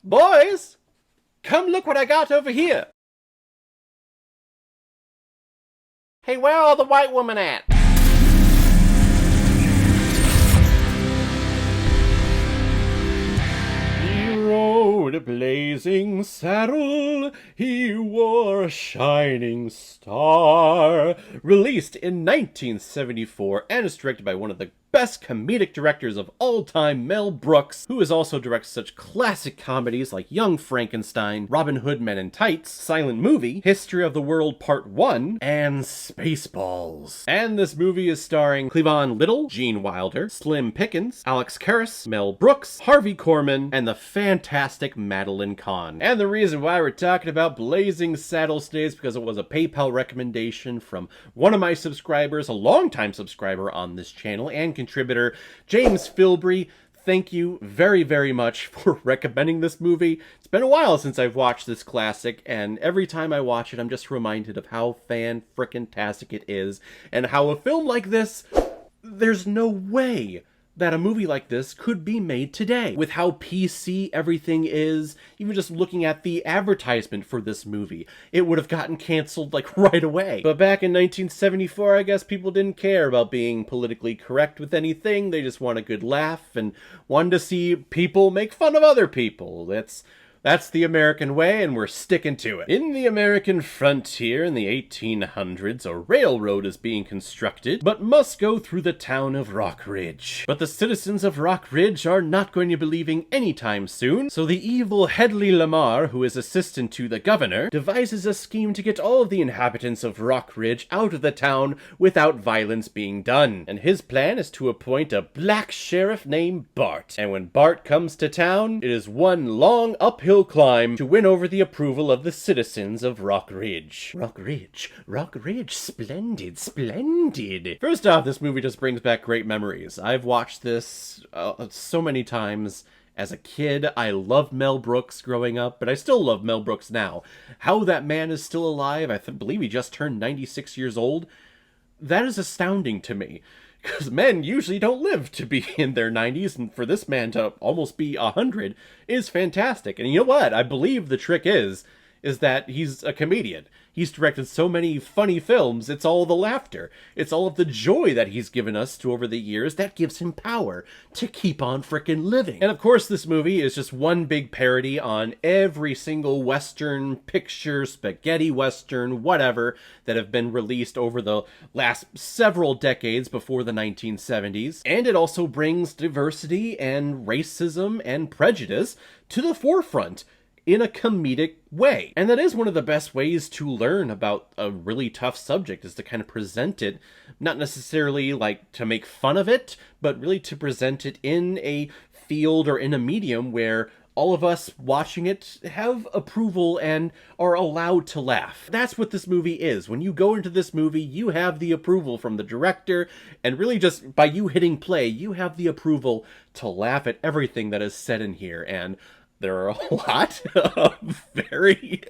Boys, come look what I got over here. Hey, where are all the white women at? He rode a blazing saddle, he wore a shining star. Released in 1974 and is directed by one of the best comedic directors of all time, Mel Brooks, who has also directed such classic comedies like Young Frankenstein, Robin Hood Men in Tights, Silent Movie, History of the World Part 1, and Spaceballs. And this movie is starring Cleavon Little, Gene Wilder, Slim Pickens, Alex Karras, Mel Brooks, Harvey Korman, and the fantastic Madeline Kahn. And the reason why we're talking about Blazing Saddles today is because it was a PayPal recommendation from one of my subscribers, a longtime subscriber on this channel and contributor, James Filbry. Thank you very, very much for recommending this movie. It's been a while since I've watched this classic, and every time I watch it, I'm just reminded of how fan-frickin-tastic it is, and how a film like this, there's no way that a movie like this could be made today. With how PC everything is, even just looking at the advertisement for this movie, it would have gotten canceled like right away. But back in 1974, I guess people didn't care about being politically correct with anything. They just want a good laugh and wanted to see people make fun of other people. That's the American way, and we're sticking to it. In the American frontier in the 1800s, a railroad is being constructed, but must go through the town of Rock Ridge. But the citizens of Rock Ridge are not going to be leaving anytime soon, so the evil Hedley Lamar, who is assistant to the governor, devises a scheme to get all of the inhabitants of Rock Ridge out of the town without violence being done. And his plan is to appoint a black sheriff named Bart. And when Bart comes to town, it is one long uphill climb to win over the approval of the citizens of Rock Ridge. Rock Ridge, splendid, splendid. First off, this movie just brings back great memories. I've watched this so many times. As a kid, I loved Mel Brooks growing up, but I still love Mel Brooks now. How that man is still alive, I believe he just turned 96 years old, that is astounding to me. Because men usually don't live to be in their 90s, and for this man to almost be 100 is fantastic. And you know what? I believe the trick is that he's a comedian. He's directed so many funny films, it's all the laughter. It's all of the joy that he's given us over the years that gives him power to keep on frickin' living. And of course, this movie is just one big parody on every single Western picture, spaghetti Western, whatever, that have been released over the last several decades before the 1970s. And it also brings diversity and racism and prejudice to the forefront in a comedic way. And that is one of the best ways to learn about a really tough subject, is to kind of present it, not necessarily like to make fun of it, but really to present it in a field or in a medium where all of us watching it have approval and are allowed to laugh. That's what this movie is. When you go into this movie, you have the approval from the director, and really just by you hitting play, you have the approval to laugh at everything that is said in here. And there are a lot of very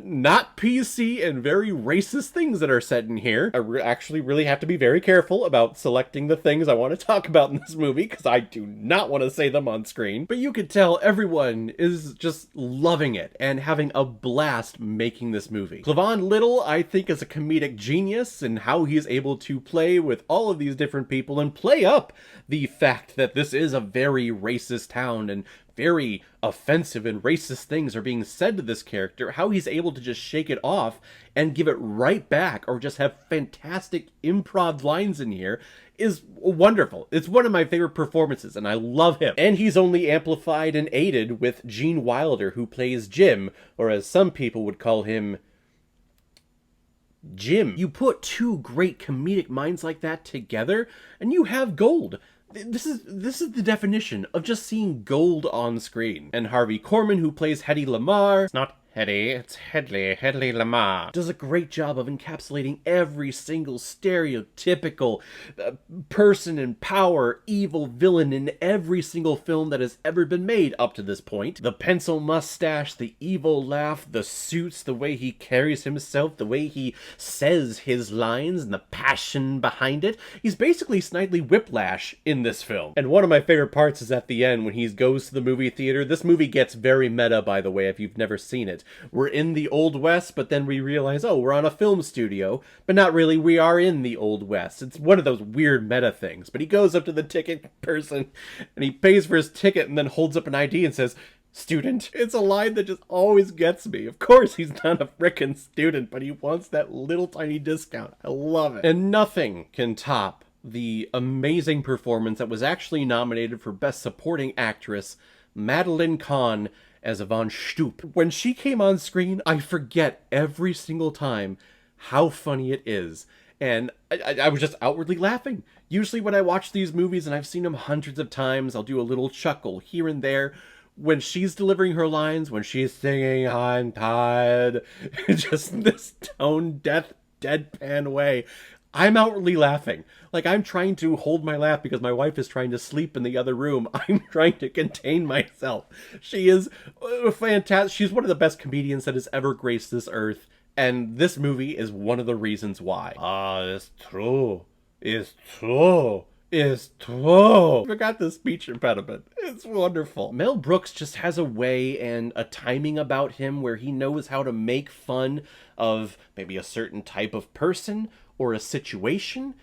not PC and very racist things that are said in here. I actually really have to be very careful about selecting the things I want to talk about in this movie, because I do not want to say them on screen. But you could tell everyone is just loving it and having a blast making this movie. Cleavon Little, I think, is a comedic genius in how he's able to play with all of these different people and play up the fact that this is a very racist town and very offensive and racist things are being said to this character. How he's able to just shake it off and give it right back, or just have fantastic improv lines in here, is wonderful. It's one of my favorite performances, and I love him. And he's only amplified and aided with Gene Wilder, who plays Jim, or as some people would call him, Jim. You put two great comedic minds like that together, and you have gold. This is the definition of just seeing gold on screen. And Harvey Korman, who plays Hedley Lamar, it's not Hetty, it's Hedley Lamar. Does a great job of encapsulating every single stereotypical person in power, evil villain in every single film that has ever been made up to this point. The pencil mustache, the evil laugh, the suits, the way he carries himself, the way he says his lines, and the passion behind it. He's basically Snidely Whiplash in this film. And one of my favorite parts is at the end when he goes to the movie theater. This movie gets very meta, by the way, if you've never seen it. We're in the Old West, but then we realize, oh, we're on a film studio, but not really, we are in the Old West. It's one of those weird meta things. But he goes up to the ticket person, and he pays for his ticket, and then holds up an ID and says, "Student." It's a line that just always gets me. Of course, he's not a frickin' student, but he wants that little tiny discount. I love it. And nothing can top the amazing performance that was actually nominated for Best Supporting Actress, Madeline Kahn, as Yvonne Stoop. When she came on screen, I forget every single time how funny it is. And I was just outwardly laughing. Usually when I watch these movies, and I've seen them hundreds of times, I'll do a little chuckle here and there. When she's delivering her lines, when she's singing "I'm tired," just this tone-deaf, deadpan way, I'm outwardly laughing. Like, I'm trying to hold my laugh because my wife is trying to sleep in the other room. I'm trying to contain myself. She is fantastic. She's one of the best comedians that has ever graced this earth. And this movie is one of the reasons why. Ah, it's true. It's true. It's true. I forgot the speech impediment. It's wonderful. Mel Brooks just has a way and a timing about him where he knows how to make fun of maybe a certain type of person or a situation,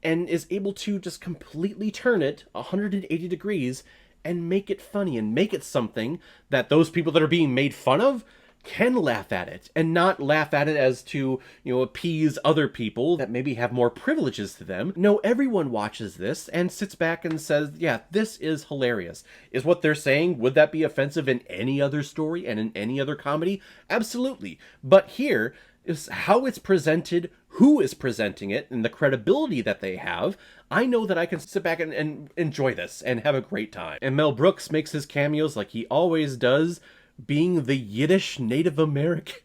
and is able to just completely turn it 180 degrees and make it funny and make it something that those people that are being made fun of can laugh at it, and not laugh at it as to, appease other people that maybe have more privileges to them. No, everyone watches this and sits back and says, yeah, this is hilarious. Is what they're saying, would that be offensive in any other story and in any other comedy? Absolutely. But here is how it's presented, who is presenting it, and the credibility that they have. I know that I can sit back and enjoy this and have a great time. And Mel Brooks makes his cameos like he always does, being the Yiddish Native American.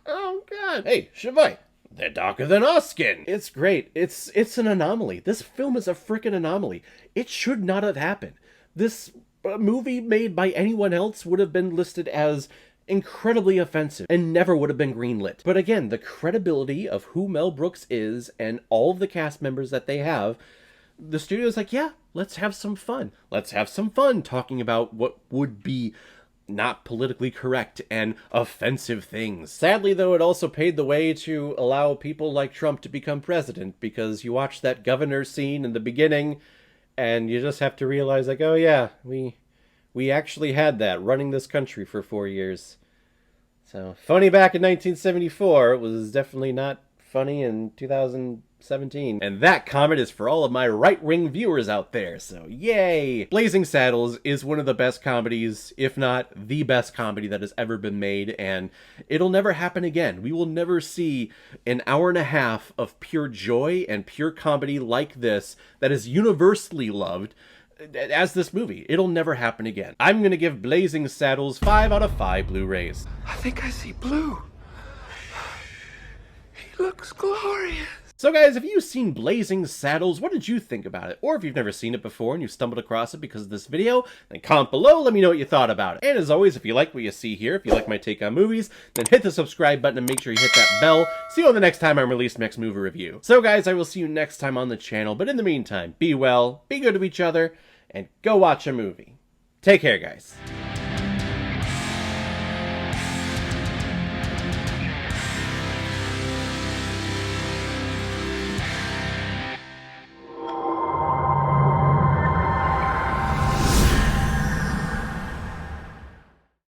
Oh, God. Hey, Shavai, they're darker than our skin. It's great. It's an anomaly. This film is a freaking anomaly. It should not have happened. This movie made by anyone else would have been listed as incredibly offensive and never would have been greenlit. But again, the credibility of who Mel Brooks is and all of the cast members that they have, the studio's like, yeah, let's have some fun. Let's have some fun talking about what would be not politically correct and offensive things. Sadly, though, it also paved the way to allow people like Trump to become president, because you watch that governor scene in the beginning and you just have to realize, like, oh yeah, we actually had that running this country for 4 years. So, funny back in 1974, it was definitely not funny in 2017. And that comment is for all of my right-wing viewers out there, so yay! Blazing Saddles is one of the best comedies, if not the best comedy that has ever been made, and it'll never happen again. We will never see an hour and a half of pure joy and pure comedy like this that is universally loved as this movie. It'll never happen again. I'm gonna give Blazing Saddles 5 out of 5 Blu-rays. I think I see blue. He looks glorious. So guys, have you seen Blazing Saddles? What did you think about it? Or if you've never seen it before and you stumbled across it because of this video, then comment below, let me know what you thought about it. And as always, if you like what you see here, if you like my take on movies, then hit the subscribe button and make sure you hit that bell. See you on the next time I release next movie review. So guys, I will see you next time on the channel, but in the meantime, be well, be good to each other, and go watch a movie. Take care, guys.